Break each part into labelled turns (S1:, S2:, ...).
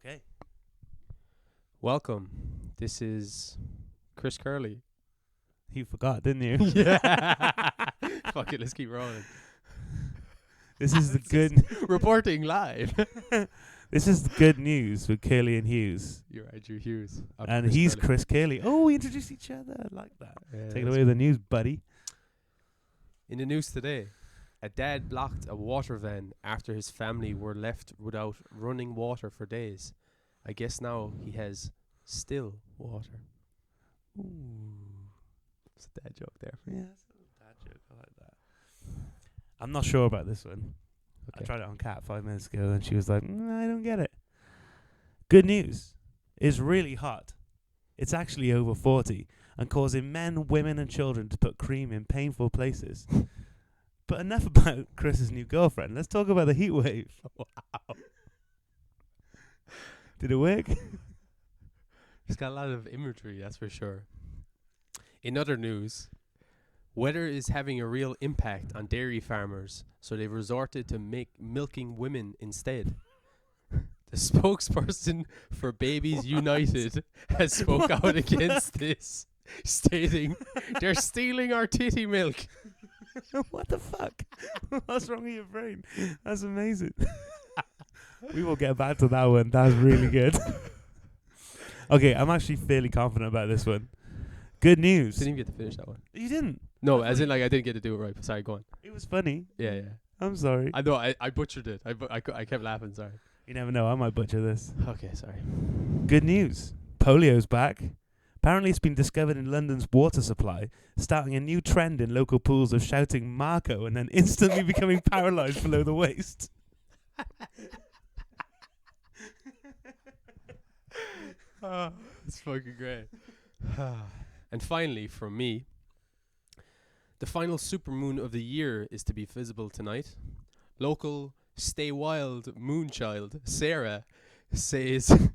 S1: Okay.
S2: Welcome. This is Chris Curley.
S1: You forgot, didn't you?
S2: Yeah. Fuck it, let's keep rolling.
S1: This is the good.
S2: Reporting live.
S1: This is the good news with Curly and Hughes,
S2: You're right, Drew Hughes. I'm
S1: and
S2: Chris
S1: he's
S2: Curley.
S1: Chris Curley. Oh, we introduced each other. I like that.
S2: Yeah,
S1: Take it
S2: that's
S1: away with the news, buddy.
S2: In the news today, a dad blocked a water van after his family were left without running water for days. I guess now he has still water.
S1: Ooh.
S2: It's a dad joke there. For you.
S1: Yeah, that's a little dad joke. I like that. I'm not sure about this one. I
S2: Okay.
S1: tried it on Kat 5 minutes ago, and she was like, I don't get it. Good news. It's really hot. It's actually over 40 and causing men, women, and children to put cream in painful places. But enough about Chris's new girlfriend. Let's talk about the heat wave.
S2: Wow.
S1: Did it work?
S2: It's got a lot of imagery, that's for sure. In other news, weather is having a real impact on dairy farmers, so they've resorted to milking women instead. The spokesperson for Babies United has spoke out against this, stating, "They're stealing our titty milk."
S1: What the fuck? What's wrong with your brain? That's amazing. We will get back to that one. That's really good. Okay, I'm actually fairly confident about this one. Good news.
S2: Didn't even get to finish that one.
S1: You didn't.
S2: No, as in like I didn't get to do it right. Sorry, go on.
S1: It was funny.
S2: Yeah.
S1: I'm sorry.
S2: I know, I butchered it. I kept laughing, sorry.
S1: You never know. I might butcher this.
S2: Okay, sorry.
S1: Good news. Polio's back. Apparently it's been discovered in London's water supply, starting a new trend in local pools of shouting Marco and then instantly becoming paralysed below the waist.
S2: Oh, it's fucking great. And finally, from me, the final supermoon of the year is to be visible tonight. Local Stay Wild moonchild Sarah says,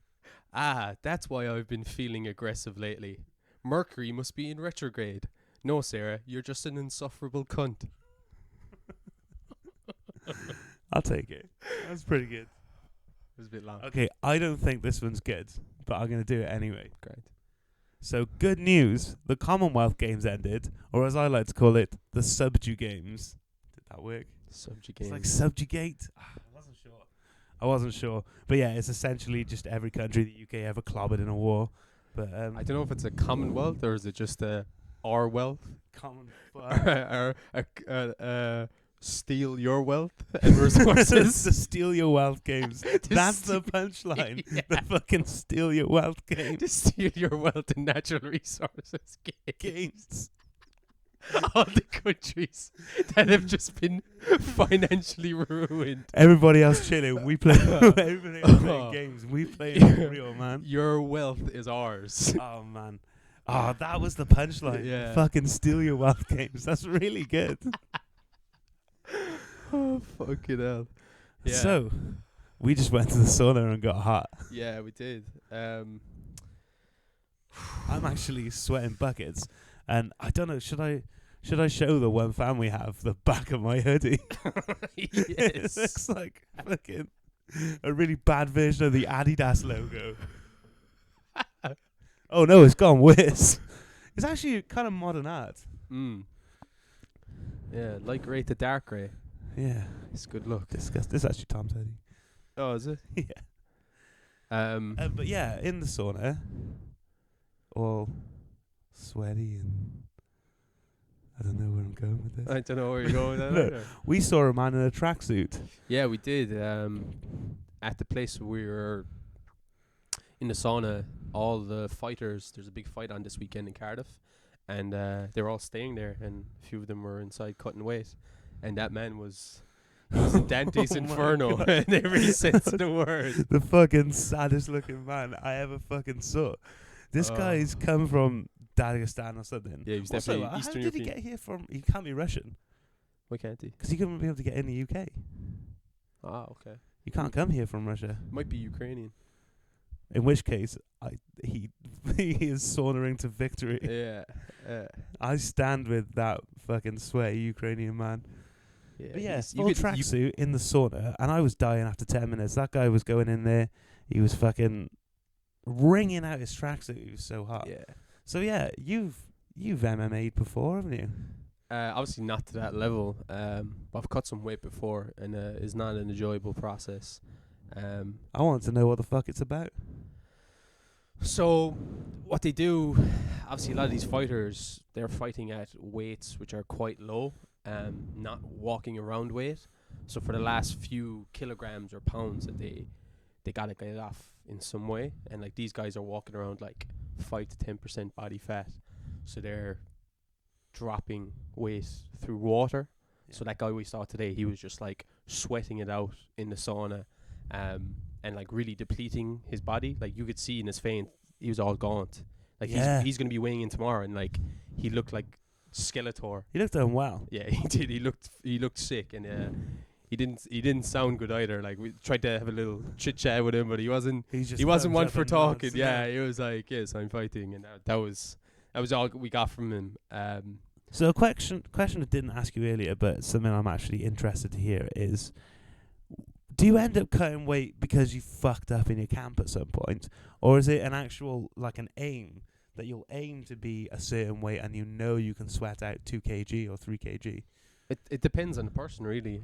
S2: that's why I've been feeling aggressive lately. Mercury must be in retrograde. No, Sarah, you're just an insufferable cunt.
S1: I'll take it. That's pretty good.
S2: It was a bit long.
S1: Okay, I don't think this one's good, but I'm going to do it anyway.
S2: Great.
S1: So, good news. The Commonwealth Games ended, or as I like to call it, the Subju Games. Did that work?
S2: Subjugate.
S1: It's like subjugate. I wasn't sure. But yeah, it's essentially just every country the UK ever clobbered in a war. But
S2: I don't know if it's a commonwealth or is it just our wealth
S1: common
S2: or steal your wealth and resources.
S1: the Steal Your Wealth Games. That's the punchline.
S2: Yeah.
S1: The fucking Steal Your Wealth Games.
S2: To steal your wealth and natural resources
S1: Games.
S2: all the countries that have just been financially ruined.
S1: Everybody else chilling. We play. Everybody else playing games. We play real, man.
S2: Your wealth is ours.
S1: Oh man. Oh, that was the punchline.
S2: Yeah.
S1: Fucking Steal Your Wealth Games. That's really good.
S2: Oh, fucking hell. Yeah.
S1: So, we just went to the sauna and got hot.
S2: Yeah, we did.
S1: I'm actually sweating buckets, and I don't know. Should I show the one fan we have the back of my hoodie? It
S2: Yes.
S1: looks like fucking a really bad version of the Adidas logo. Oh no, it's gone worse. It's actually kind of modern art.
S2: Yeah, light grey to dark grey.
S1: Yeah,
S2: It's good look.
S1: this is actually Tom's hoodie.
S2: Oh, is it?
S1: Yeah. But yeah, in the sauna, all sweaty and I don't know where I'm going with this.
S2: I don't know where you're going with that
S1: No.
S2: either.
S1: We saw a man in a tracksuit.
S2: Yeah, we did. At the place we were in the sauna, all the fighters, there's a big fight on this weekend in Cardiff, and they were all staying there, and a few of them were inside cutting weight, and that man was in Dante's
S1: Oh my
S2: Inferno
S1: God.
S2: in every sense of the word.
S1: The fucking saddest looking man I ever fucking saw. This
S2: Oh.
S1: guy's come from Dagestan or something.
S2: Yeah, he was
S1: Also,
S2: definitely
S1: how
S2: Eastern
S1: did he
S2: European.
S1: get here from? He can't be Russian
S2: Why can't he?
S1: because he couldn't be able to get in the UK.
S2: Ah, okay.
S1: You can't come here from Russia.
S2: Might be Ukrainian.
S1: In which case, he is sauntering to victory.
S2: Yeah.
S1: I stand with that fucking sweaty Ukrainian man.
S2: Yeah.
S1: But yeah,
S2: he's-
S1: full tracksuit in the sauna, and I was dying after 10 minutes. That guy was going in there. He was fucking wringing out his tracksuit. He was so hot.
S2: Yeah.
S1: So yeah, you've MMA'd before, haven't you?
S2: Obviously not to that level. But I've cut some weight before, and it's not an enjoyable process.
S1: I want to know what the fuck it's about.
S2: So what they do, obviously a lot of these fighters, they're fighting at weights which are quite low, not walking around weight. So for the last few kilograms or pounds that they gotta get it off in some way, and like these guys are walking around like 5 to 10% body fat, so they're dropping weight through water.
S1: Yeah.
S2: So that guy we saw today, he was just like sweating it out in the sauna, and like really depleting his body. Like you could see in his face, he was all gaunt. Like
S1: Yeah.
S2: he's gonna be weighing in tomorrow, and like he looked like Skeletor.
S1: He looked unwell.
S2: Yeah, he did. He looked sick, and he didn't sound good either. Like we tried to have a little chit chat with him, but he wasn't one for talking. Yeah, he was like, "Yes, I'm fighting," and that was all we got from him.
S1: So a question I didn't ask you earlier, but something I'm actually interested to hear is, do you end up cutting weight because you fucked up in your camp at some point, or is it an actual like an aim that you'll aim to be a certain weight and you know you can sweat out 2 kg or 3 kg?
S2: It depends on the person, really.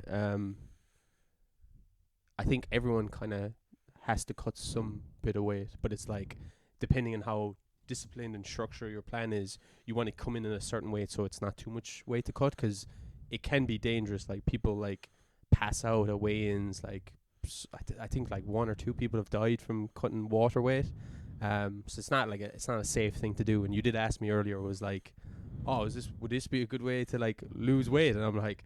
S2: I think everyone kind of has to cut some bit of weight, but it's like depending on how disciplined and structured your plan is, you want to come in a certain weight so it's not too much weight to cut, because it can be dangerous. Like people like pass out at weigh-ins. Like I think like 1 or 2 people have died from cutting water weight. So it's not a safe thing to do. And you did ask me earlier, was like, oh, would this be a good way to like lose weight? And I'm like,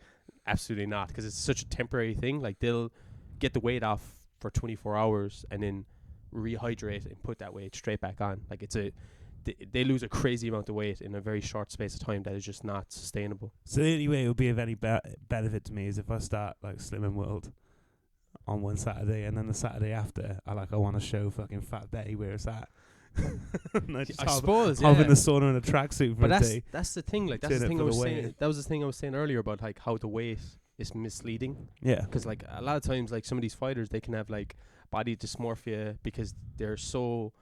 S2: absolutely not, because it's such a temporary thing. Like they'll get the weight off for 24 hours and then rehydrate and put that weight straight back on. Like they lose a crazy amount of weight in a very short space of time that is just not sustainable.
S1: So the only way it would be of any benefit to me is if I start like Slimming World on one Saturday, and then the Saturday after I want to show fucking Fat Betty where it's at.
S2: I suppose
S1: hop in the sauna in a tracksuit for a day.
S2: That's the thing. Like that's the thing I was saying. That was the thing I was saying earlier about like how the weight is misleading.
S1: Yeah.
S2: Because like a lot of times, like some of these fighters, they can have like body dysmorphia because they're so,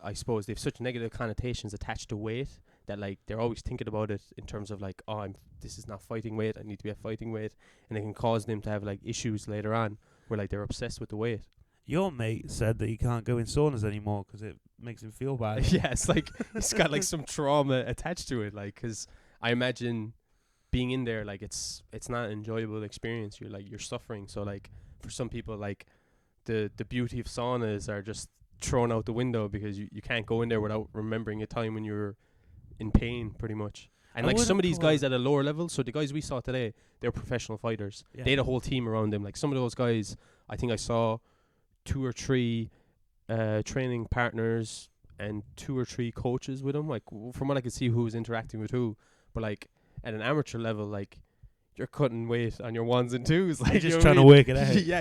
S2: I suppose, they have such negative connotations attached to weight that like they're always thinking about it in terms of like, oh, this is not fighting weight, I need to be at fighting weight, and it can cause them to have like issues later on where like they're obsessed with the weight.
S1: Your mate said that he can't go in saunas anymore because it makes him feel bad.
S2: Yeah, it's like he's got like some trauma attached to it. Like, because I imagine being in there, like it's not an enjoyable experience. You're suffering. So like for some people, like the beauty of saunas are just thrown out the window because you can't go in there without remembering a time when you were in pain, pretty much. And like some of these guys at a lower level, so the guys we saw today, they're professional fighters. Yeah. They had a whole team around them. Like some of those guys, I think I saw 2 or 3 training partners and 2 or 3 coaches with them. Like from what I could see, who was interacting with who. But like at an amateur level, like you're cutting weight on your 1s and 2s. Like
S1: you're just trying to work it out.
S2: Yeah,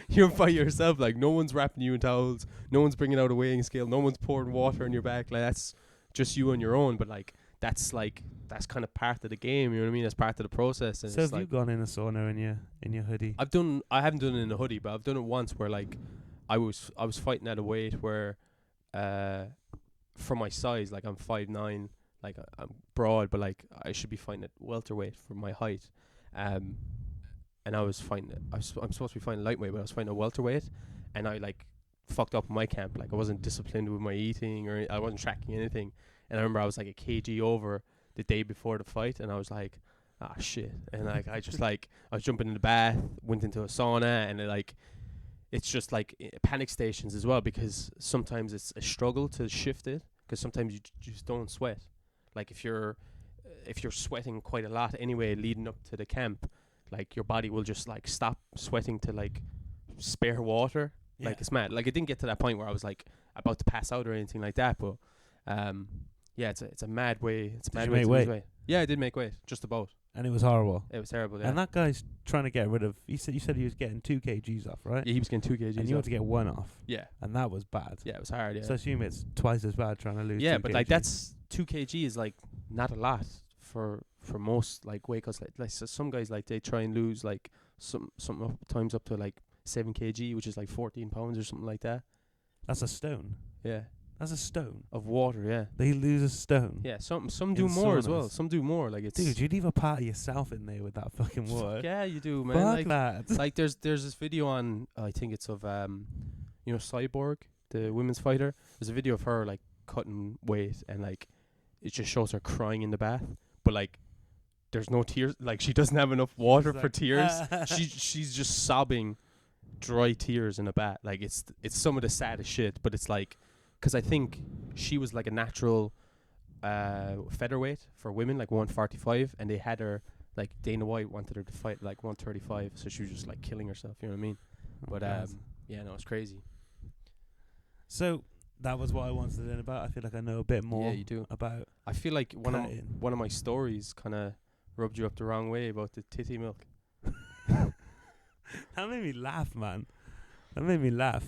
S2: you're by yourself. Like no one's wrapping you in towels. No one's bringing out a weighing scale. No one's pouring water on your back. Like that's just you on your own. But like that's kind of part of the game. You know what I mean? That's part of the process. And
S1: so have you gone in a sauna in your hoodie?
S2: I haven't done it in a hoodie, but I've done it once where like I was fighting at a weight where for my size, like I'm 5'9", like I'm broad, but like I should be fighting at welterweight for my height. And I was fighting I'm supposed to be fighting lightweight, but I was fighting a welterweight, and I like fucked up my camp. Like I wasn't disciplined with my eating, or I wasn't tracking anything. And I remember I was like a kg over the day before the fight, and I was like, ah, shit. And like I was jumping in the bath, went into a sauna, and it's just like panic stations as well, because sometimes it's a struggle to shift it, because sometimes you just don't sweat. Like if you're sweating quite a lot anyway leading up to the camp, like your body will just like stop sweating to like spare water. Yeah. Like it's mad. Like it didn't get to that point where I was like about to pass out or anything like that, but yeah, it's a mad way. It's a mad way to lose weight. Yeah, I did make weight, just about.
S1: And it was horrible.
S2: It was terrible, yeah.
S1: And that guy's trying to get rid of, you said he was getting 2 kgs off, right?
S2: Yeah, he was getting 2 kgs
S1: and you had to get 1 off.
S2: Yeah.
S1: And that was bad.
S2: Yeah, it was hard, yeah.
S1: So I assume it's twice as bad trying to lose 2
S2: Yeah,
S1: kgs.
S2: but like that's 2 kg is like not a lot for most like weight cuts. Like so some guys, like they try and lose like some times up to like 7 kg, which is like 14 pounds or something like that.
S1: That's a stone.
S2: Yeah,
S1: That's a stone.
S2: of water. Yeah,
S1: They lose a stone.
S2: yeah. Some do more as well.
S1: saunas.
S2: Some do more. Like it's
S1: Dude, you leave a part of yourself in there with that fucking
S2: fuck
S1: water.
S2: yeah, you do, man.
S1: Fuck
S2: Like
S1: that.
S2: like there's this video on I think it's of you know Cyborg, the women's fighter. There's a video of her like cutting weight and like it just shows her crying in the bath, but like there's no tears. Like she doesn't have enough water for tears. She's just sobbing, dry tears in a bath. Like it's some of the saddest shit. But it's like, because I think she was like a natural featherweight for women, like 145, and they had her like Dana White wanted her to fight like 135, so she was just like killing herself. You know what I mean? But yeah, no, it's crazy.
S1: So that was what I wanted to learn about. I feel like I know a bit more
S2: Yeah, you do.
S1: about
S2: I feel like
S1: cutting.
S2: one of my stories kind of rubbed you up the wrong way about the titty milk.
S1: That made me laugh, man. That made me laugh.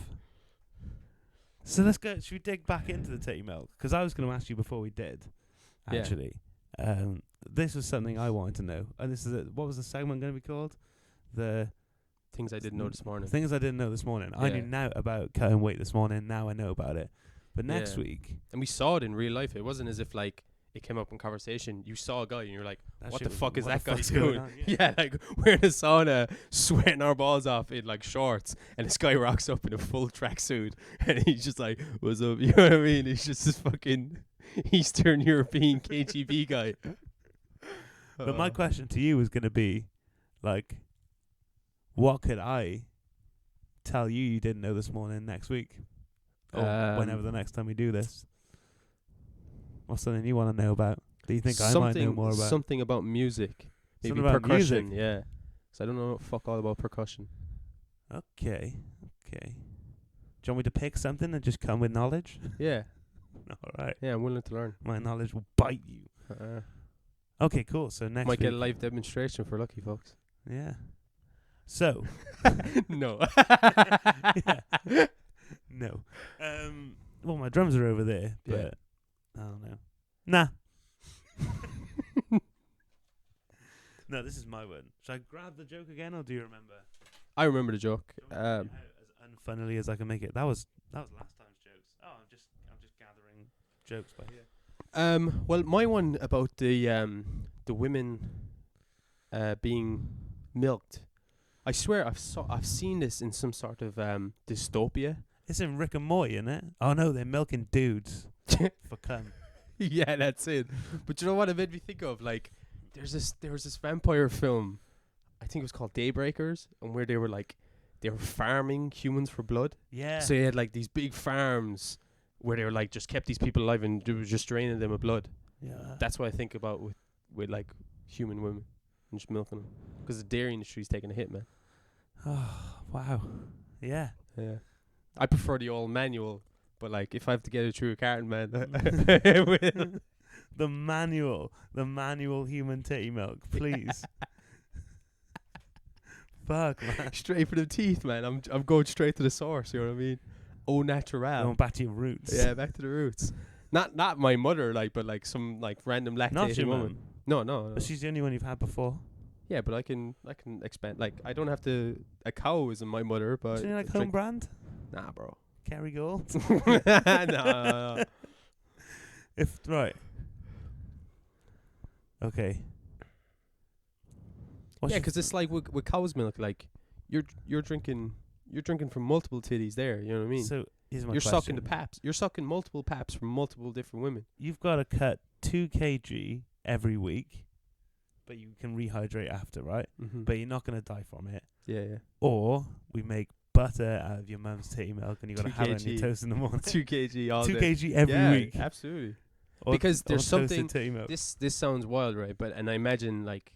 S1: So let's go. Should we dig back into the titty milk? Because I was going to ask you before we did,
S2: Yeah.
S1: actually. This was something I wanted to know. And this is what was the segment going to be called? The
S2: Things I didn't know this morning.
S1: things I didn't know this morning. I
S2: Yeah.
S1: knew now about cutting weight this morning. Now I know about it. But next
S2: Yeah.
S1: week,
S2: And we saw it in real life. It wasn't as if like it came up in conversation. You saw a guy and you're like, what the fuck is that guy doing? Yeah, like we're in a sauna, sweating our balls off in like shorts, and this guy rocks up in a full tracksuit, and he's just like, "What's up?" You know what I mean? He's just this fucking Eastern European KGB guy.
S1: But my question to you was going to be, like, what could I tell you didn't know this morning next week? Or whenever the next time we do this. What's something you want to know about? Do you think I might know more about?
S2: Something about music, maybe
S1: Something about
S2: percussion.
S1: music?
S2: Yeah, so I don't know fuck all about percussion.
S1: Okay. Do you want me to pick something and just come with knowledge?
S2: Yeah,
S1: All right.
S2: yeah, I'm willing to learn.
S1: My knowledge will bite you. Okay, cool. So next
S2: Might
S1: week.
S2: get a live demonstration for lucky folks.
S1: Yeah. So.
S2: No.
S1: Yeah. No. Well, my drums are over there, but
S2: Yeah.
S1: I don't know. Nah. No, this is my one. Should I grab the joke again, or do you remember?
S2: I remember the joke.
S1: Do you want me to make it out as unfunnily as I can make it? That was last time's jokes. Oh, I'm just gathering jokes by here.
S2: Well, my one about the women being milked. I swear I've seen this in some sort of dystopia.
S1: It's in Rick and Morty, isn't it? Oh no, they're milking dudes for cum.
S2: Yeah, that's it. But you know what it made me think of? Like, there was this vampire film, I think it was called Daybreakers, and where they were farming humans for blood.
S1: Yeah.
S2: So they had like these big farms where they were like just kept these people alive and they were just draining them of blood.
S1: Yeah.
S2: That's what I think about with like human women and just milking them, because the dairy industry's taking a hit, man.
S1: Oh wow. Yeah.
S2: Yeah, I prefer the old manual, but like if I have to get it through a carton, man,
S1: The manual human titty milk, please. Fuck, man.
S2: straight for the teeth, man. I'm going straight to the source. You know what I mean? Au natural.
S1: Going back to your roots.
S2: Yeah, back to the roots. Not my mother, like, but like some like random
S1: Not
S2: lactating
S1: your
S2: woman.
S1: mum.
S2: No.
S1: But she's the only one you've had before.
S2: Yeah, but I can expand. Like, I don't have to. A cow isn't my mother, but
S1: Isn't it like
S2: I
S1: home
S2: drink-
S1: brand?
S2: Nah, bro.
S1: Kerrygold?
S2: No.
S1: If right. Okay.
S2: Yeah, 'cause it's like with cow's milk, like you're drinking from multiple titties there. You know what I mean?
S1: So here's my
S2: You're
S1: question.
S2: sucking the paps. You're sucking multiple paps from multiple different women.
S1: You've got to cut 2 kg every week, but you can rehydrate after, right?
S2: Mm-hmm.
S1: But you're not going to die from it.
S2: yeah.
S1: Or we make butter out of your mum's titty milk and you got to
S2: 2
S1: have it on your
S2: kg.
S1: toast in the morning.
S2: 2 kg all
S1: 2
S2: day.
S1: kg every
S2: yeah,
S1: week.
S2: Absolutely.
S1: Or-
S2: Because
S1: or
S2: there's
S1: toasted
S2: something-
S1: titty milk.
S2: This sounds wild, right? And I imagine like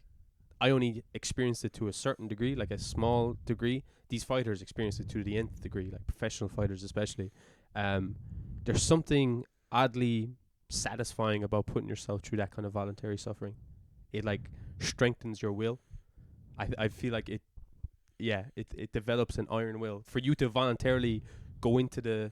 S2: I only experienced it to a certain degree, like a small degree. These fighters experience it to the nth degree, like professional fighters especially. There's something oddly satisfying about putting yourself through that kind of voluntary suffering. It like strengthens your will. I feel like it develops an iron will for you to voluntarily go into the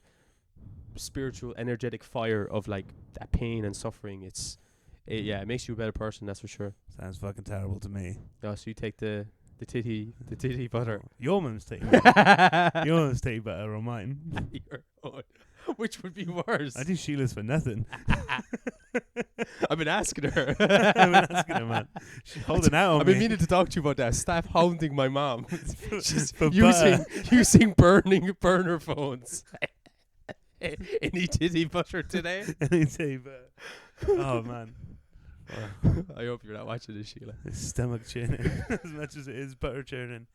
S2: spiritual energetic fire of like that pain and suffering. It makes you a better person, that's for sure.
S1: Sounds fucking terrible to me.
S2: Oh, so you take the titty butter.
S1: Your mum's titty milk. Your mum's titty butter or mine.
S2: Your own. Which would be worse?
S1: I do Sheila's for nothing.
S2: I've been asking her.
S1: I've been asking her, man. She's holding out on
S2: I've
S1: me.
S2: been meaning to talk to you about that. Stop hounding my mom. She's
S1: for
S2: using burner phones. Any titty butter today?
S1: Any titty butter. Oh man. Well,
S2: I hope you're not watching this, Sheila.
S1: his stomach churning as much as it is butter churning.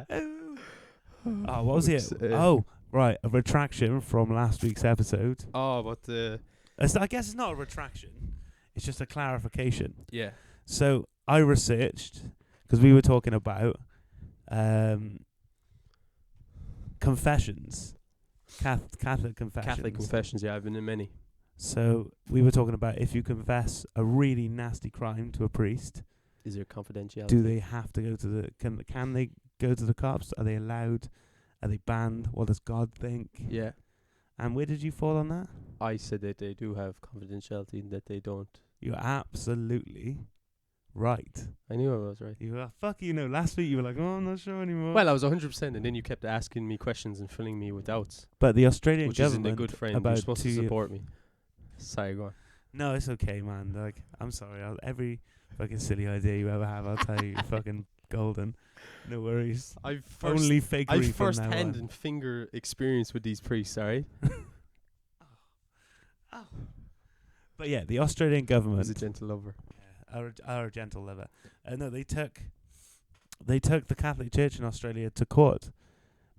S1: Oh, what was it? Oh, right, a retraction from last week's episode.
S2: Oh, but the
S1: I guess it's not a retraction. It's just a clarification.
S2: yeah.
S1: So I researched because we were talking about confessions, Catholic confessions.
S2: Catholic confessions. Yeah, I've been in many.
S1: So we were talking about if you confess a really nasty crime to a priest,
S2: Is there confidentiality?
S1: do they have to go to the can they go to the cops? Are they allowed? Are they banned? What does God think?
S2: Yeah.
S1: And where did you fall on that?
S2: I said that they do have confidentiality and that they don't.
S1: You're absolutely right.
S2: I knew I was right.
S1: You were last week you were like, oh, I'm not sure anymore.
S2: Well, I was 100%, and then you kept asking me questions and filling me with doubts,
S1: but the Australian
S2: which isn't
S1: government
S2: a good friend. You're
S1: about
S2: supposed to support me. Sorry, go on.
S1: No, it's okay, man. Like, I'm sorry. Every fucking silly idea you ever have, I'll tell you, you're fucking golden. No worries.
S2: I've
S1: Only fakery
S2: I've
S1: from
S2: first
S1: now
S2: hand
S1: on.
S2: and finger experience with these priests. Sorry,
S1: But yeah, the Australian
S2: I
S1: government.
S2: was a gentle lover.
S1: Our gentle lover. No, they took the Catholic Church in Australia to court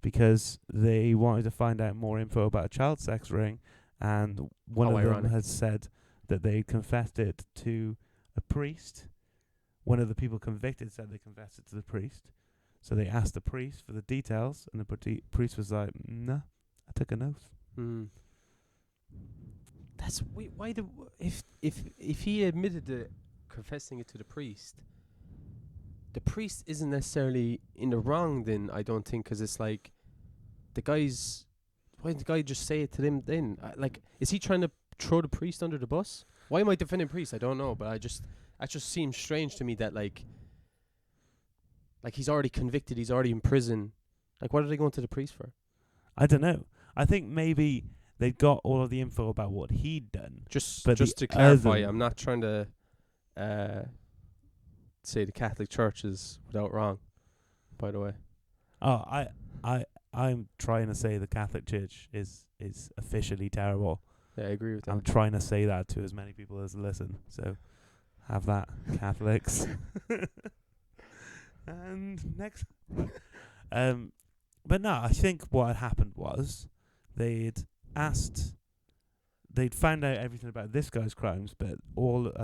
S1: because they wanted to find out more info about a child sex ring, and one
S2: How
S1: of them
S2: ironic.
S1: had said that they confessed it to a priest. One of the people convicted said they confessed it to the priest. So they asked the priest for the details, and the priest was like, "Nah, I took an oath."
S2: Hmm. That's why the if he admitted to confessing it to the priest isn't necessarily in the wrong. Then I don't think, 'cause it's like the guy's. Why didn't the guy just say it to them then? Like, is he trying to throw the priest under the bus? Why am I defending priest? I don't know, but that just seems strange to me that like he's already convicted, he's already in prison. Like, what are they going to the priest for?
S1: I don't know. I think maybe they got all of the info about what he'd done.
S2: Just
S1: But
S2: to
S1: the
S2: clarify,
S1: other-
S2: I'm not trying to say the Catholic Church is without wrong, by the way.
S1: Oh, I'm trying to say the Catholic Church is officially terrible.
S2: Yeah, I agree with that.
S1: I'm trying to say that to as many people as listen. So have that, Catholics. And next. But no, I think what had happened was they'd found out everything about this guy's crimes, but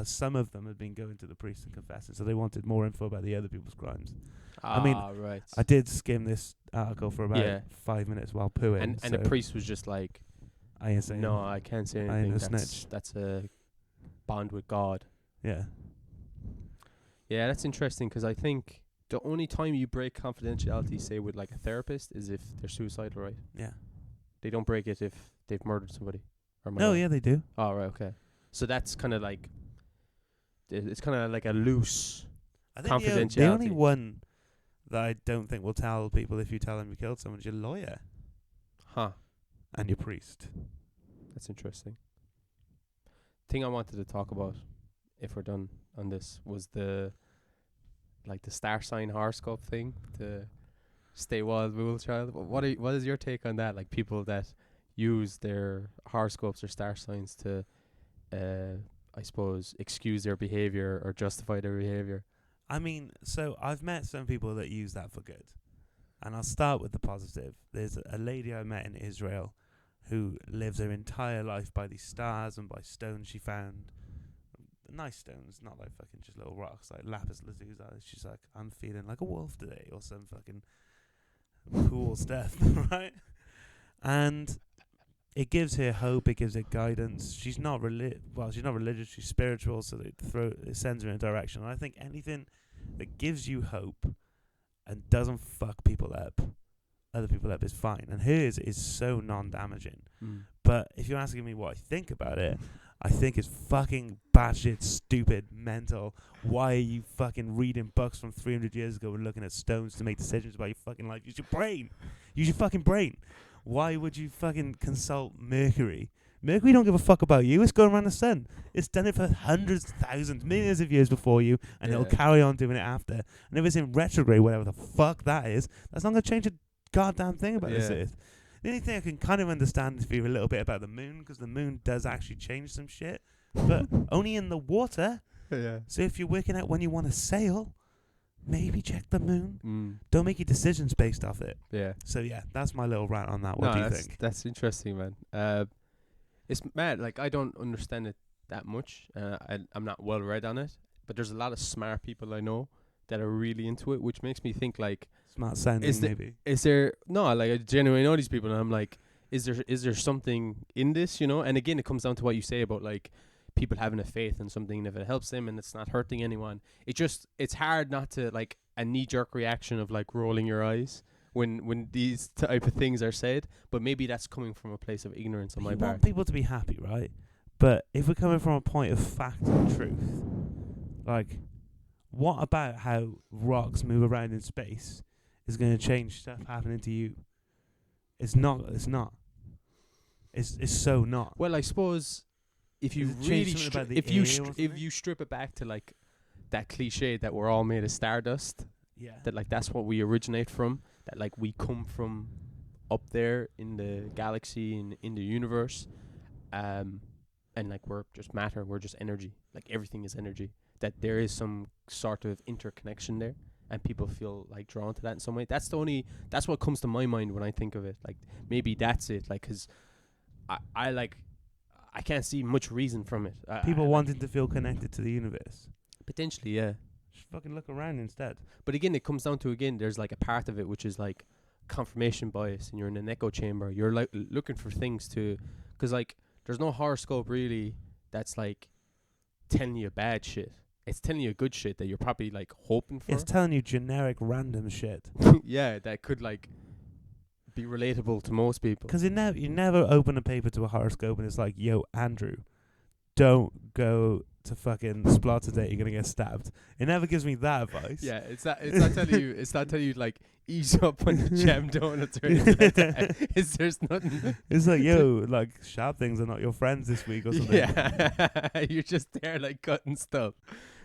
S1: some of them had been going to the priest and confessing, so they wanted more info about the other people's crimes. I mean,
S2: right.
S1: I did skim this article for about
S2: Yeah.
S1: 5 minutes while pooing.
S2: And
S1: so
S2: the priest was just like,
S1: I ain't saying
S2: no, I can't say
S1: I ain't
S2: anything.
S1: a
S2: That's
S1: snitch.
S2: that's a bond with God.
S1: Yeah.
S2: Yeah, that's interesting, 'cause I think the only time you break confidentiality, say with like a therapist, is if they're suicidal, right?
S1: Yeah.
S2: They don't break it if they've murdered somebody. Or am I
S1: No,
S2: wrong?
S1: yeah, they do.
S2: Oh, right, okay. So that's kind of like, it's kind of like a loose.
S1: I think the only
S2: Confidentiality.
S1: one that I don't think will tell people if you tell them you killed someone is your lawyer
S2: Huh.
S1: and your priest.
S2: That's interesting. Thing I wanted to talk about, if we're done on this, was the star sign horoscope thing, the stay wild, rule child. What is your take on that? Like, people that use their horoscopes or star signs to, I suppose, excuse their behavior or justify their behavior.
S1: I mean, so I've met some people that use that for good. And I'll start with the positive. There's a lady I met in Israel who lives her entire life by these stars and by stones she found. Nice stones, not like fucking just little rocks, like lapis lazuli. She's like, I'm feeling like a wolf today, or some fucking cool stuff, right? And it gives her hope, it gives her guidance. She's not she's not religious, she's spiritual, so it sends her in a direction. And I think anything that gives you hope and doesn't fuck other people up, is fine. And hers is so non-damaging. But if you're asking me what I think about it, I think it's fucking batshit stupid, mental. Why are you fucking reading books from 300 years ago and looking at stones to make decisions about your fucking life? Use your brain. Use your fucking brain. Why would you fucking consult Mercury? Mercury don't give a fuck about you. It's going around the sun. It's done it for hundreds, thousands, millions of years before you, and it'll
S2: Yeah.
S1: carry on doing it after. And if it's in retrograde, whatever the fuck that is, that's not going to change a goddamn thing about this
S2: Yeah.
S1: Earth. The only thing I can kind of understand is a little bit about the moon, because the moon does actually change some shit, but only in the water.
S2: Yeah.
S1: So if you're working out when you want to sail, maybe check the moon.
S2: Mm.
S1: Don't make your decisions based off it.
S2: Yeah.
S1: So yeah, that's my little rant on that. What
S2: No,
S1: do you
S2: that's
S1: think?
S2: that's interesting, man. It's mad. Like, I don't understand it that much. I'm not well read on it, but there's a lot of smart people I know that are really into it, which makes me think, like,
S1: Smart sounding,
S2: Is the-
S1: maybe.
S2: is there no, like, I genuinely know these people, and I'm like, is there something in this, you know? And again, it comes down to what you say about, like, people having a faith in something, and if it helps them and it's not hurting anyone, it's hard not to, like, a knee-jerk reaction of, like, rolling your eyes when these type of things are said. But maybe that's coming from a place of ignorance on my
S1: You
S2: part.
S1: want people to be happy, right? But if we're coming from a point of fact and truth, like, what about how rocks move around in space is going to change stuff happening to you? It's not. It's not. It's so not.
S2: Well, I suppose if you
S1: Does it change
S2: really
S1: something about the
S2: if you
S1: air or
S2: if
S1: something?
S2: you strip it back to, like, that cliche that we're all made of stardust,
S1: Yeah.
S2: that, like, that's what we originate from, that, like, we come from up there in the galaxy and in the universe, and, like, we're just matter, we're just energy, like, everything is energy, that there is some sort of interconnection there, and people feel, like, drawn to that in some way. That's what comes to my mind when I think of it. Like, maybe that's it, like, 'cause I can't see much reason from it.
S1: People
S2: I,
S1: wanting to feel connected to the universe.
S2: potentially, yeah.
S1: Just fucking look around instead.
S2: But again, it comes down to, again, there's, like, a part of it which is, like, confirmation bias, and you're in an echo chamber. You're, like, looking for things to, because, like, there's no horoscope really that's, like, telling you bad shit. It's telling you good shit that you're probably, like, hoping for.
S1: It's telling you generic random shit.
S2: Yeah, that could, like, be relatable to most people.
S1: Because you never open a paper to a horoscope and it's like, yo, Andrew, don't go to fucking Splot today, you're gonna get stabbed. It never gives me that advice.
S2: Yeah, it's not telling you like, ease up on the jam donuts or anything like that. There's nothing.
S1: It's like, yo, like, sharp things are not your friends this week or something.
S2: Yeah, you're just there, like, cutting stuff.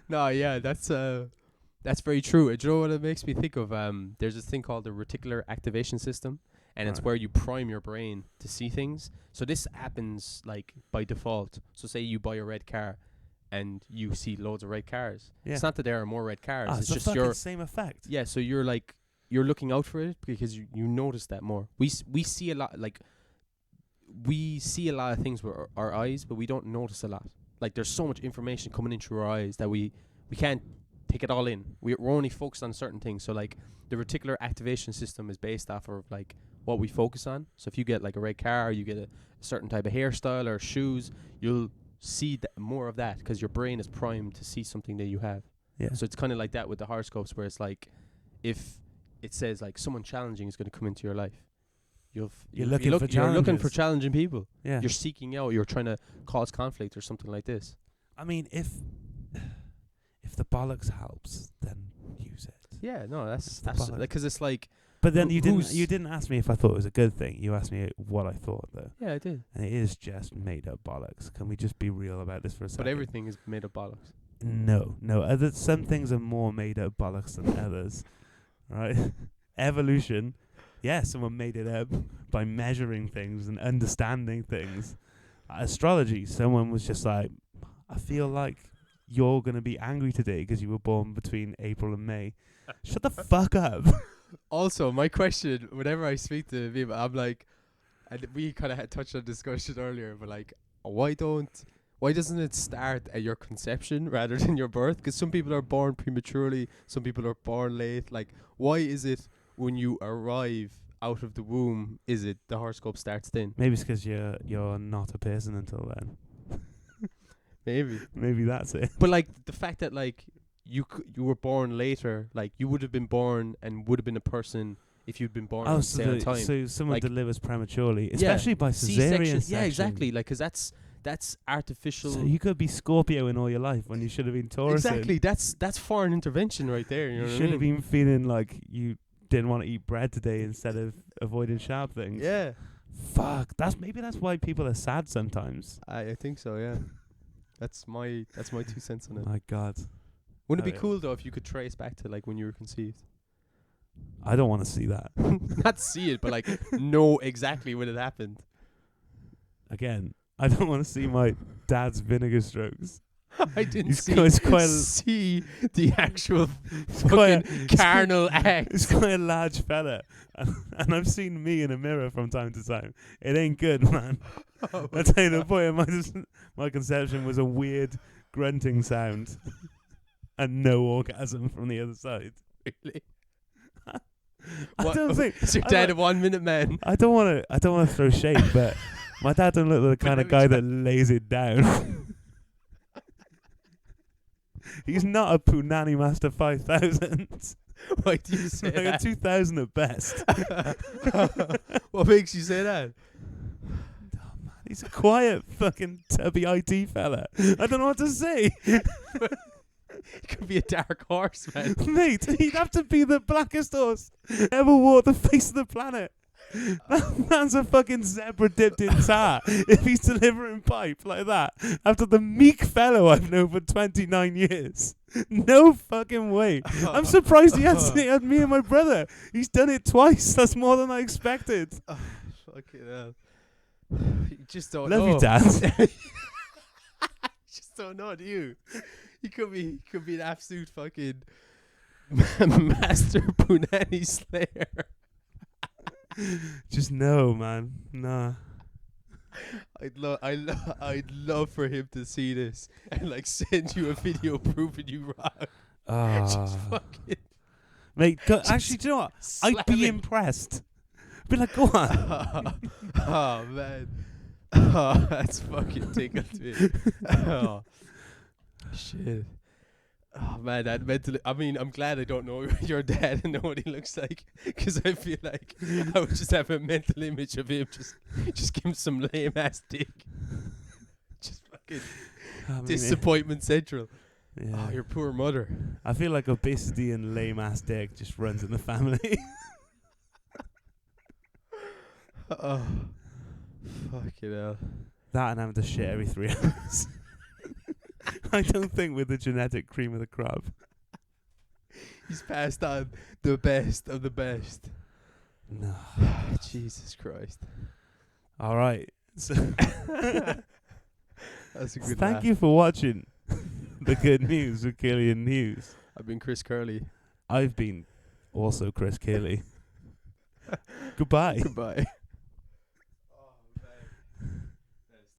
S2: No, yeah, that's very true. Do you know what it makes me think of? There's this thing called the reticular activation system, and it's
S1: Right.
S2: where you prime your brain to see things. So this happens, like, by default. So say you buy a red car, and you see loads of red cars.
S1: Yeah.
S2: It's not that there are more red cars.
S1: Oh,
S2: it's
S1: it's
S2: just
S1: the fucking
S2: your
S1: same effect.
S2: yeah. So you're looking out for it because you notice that more. We see a lot, like, we see a lot of things with our eyes, but we don't notice a lot. Like, there's so much information coming in through our eyes that we can't take it all in. We're only focused on certain things. So, like, the reticular activation system is based off of, like, what we focus on. So if you get, like, a red car, or you get a certain type of hairstyle or shoes, you'll see more of that because your brain is primed to see something that you have.
S1: Yeah.
S2: So it's kind of like that with the horoscopes, where it's like, if it says, like, someone challenging is going to come into your life, you're looking for
S1: challenges.
S2: challenging people.
S1: Yeah.
S2: You're seeking out. You're trying to cause conflict or something like this.
S1: I mean, if the bollocks helps, then use it.
S2: Yeah, no, that's
S1: the
S2: absolutely,
S1: bollocks.
S2: because it's like,
S1: But then
S2: Who-
S1: you didn't
S2: who's-
S1: you didn't ask me if I thought it was a good thing. You asked me what I thought, though.
S2: yeah, I did.
S1: And it is just made up bollocks. Can we just be real about this for a second?
S2: But everything is made of bollocks.
S1: No. Some things are more made up bollocks than others. Right? Evolution. Yeah, someone made it up by measuring things and understanding things. Astrology, someone was just like, I feel like you're going to be angry today because you were born between April and May. Shut the fuck up.
S2: Also, my question, whenever I speak to people, I'm like, and we kind of had touched on discussion earlier, but, like, why doesn't it start at your conception rather than your birth? Because some people are born prematurely, some people are born late. Like, why is it when you arrive out of the womb, is it the horoscope starts then?
S1: Maybe it's because you're not a person until then.
S2: Maybe.
S1: Maybe that's it.
S2: But, like, the fact that, like, you were born later, like, you would have been born and would have been a person if you'd been born at the same time.
S1: So someone
S2: Like,
S1: delivers prematurely,
S2: yeah,
S1: especially by cesarean
S2: C-section.
S1: section.
S2: Yeah, exactly. Like, 'cause that's artificial.
S1: So you could be Scorpio in all your life when you should have been Taurus.
S2: Exactly. That's foreign intervention right there. You know
S1: You
S2: what I
S1: should have
S2: mean?
S1: been feeling like you didn't want to eat bread today instead of avoiding sharp things.
S2: Yeah.
S1: Fuck. That's why people are sad sometimes.
S2: I think so, yeah. That's my 2 cents on it.
S1: My God.
S2: Wouldn't it be
S1: Okay.
S2: cool though if you could trace back to like when you were conceived?
S1: I don't want to see that.
S2: Not see it, but like know exactly when it happened.
S1: Again, I don't want to see my dad's vinegar strokes.
S2: I didn't
S1: It's quite a-
S2: see the actual
S1: quite
S2: fucking carnal act.
S1: It's quite a large fella. And I've seen me in a mirror from time to time. It ain't good, man. I tell you, the point of my conception was a weird grunting sound and no orgasm from the other side.
S2: Really?
S1: I
S2: What-
S1: don't think.
S2: Is your
S1: I
S2: dad
S1: don't-
S2: a 1 minute man?
S1: I don't want to throw shade, but my dad don't look like the kind of guy that lays it down. He's not a Poonanny Master 5000.
S2: Why do you say
S1: Like a
S2: that?
S1: 2000 at best.
S2: What makes you say that?
S1: He's a quiet fucking tubby IT fella. I don't know what to say.
S2: It could be a dark horse, man.
S1: Mate, he'd have to be the blackest horse ever walked the face of the planet. That man's a fucking zebra dipped in tar if he's delivering pipe like that after the meek fellow I've known for 29 years. No fucking way. I'm surprised he had me and my brother. He's done it twice. That's more than I expected.
S2: Fucking hell. You just don't know.
S1: Love you, Dad.
S2: You just don't know, do you? He could be an absolute fucking master Poonanny slayer.
S1: Just no, man. Nah.
S2: I'd love for him to see this and like send you a video proving you wrong. Just fucking
S1: Mate, actually, do you know what? I'd be
S2: slamming.
S1: impressed. Be like, go on.
S2: Oh man. Oh, that's fucking tickled me. Oh shit. Oh man, that mentally. I mean, I'm glad I don't know your dad and know what he looks like, because I feel like I would just have a mental image of him. Just give him some lame ass dick. Just fucking
S1: I mean,
S2: disappointment central.
S1: yeah.
S2: Oh, your poor mother.
S1: I feel like obesity and lame ass dick just runs in the family.
S2: Oh, fucking hell.
S1: That and having to shit every 3 hours. I don't think we're the genetic cream of the crop.
S2: He's passed on the best of the best.
S1: No.
S2: Jesus Christ.
S1: All right. So
S2: That's a good
S1: thank
S2: laugh.
S1: you for watching The Good News with Killian News.
S2: I've been Chris Curley.
S1: I've been also Chris Keeley. Goodbye.
S2: Goodbye.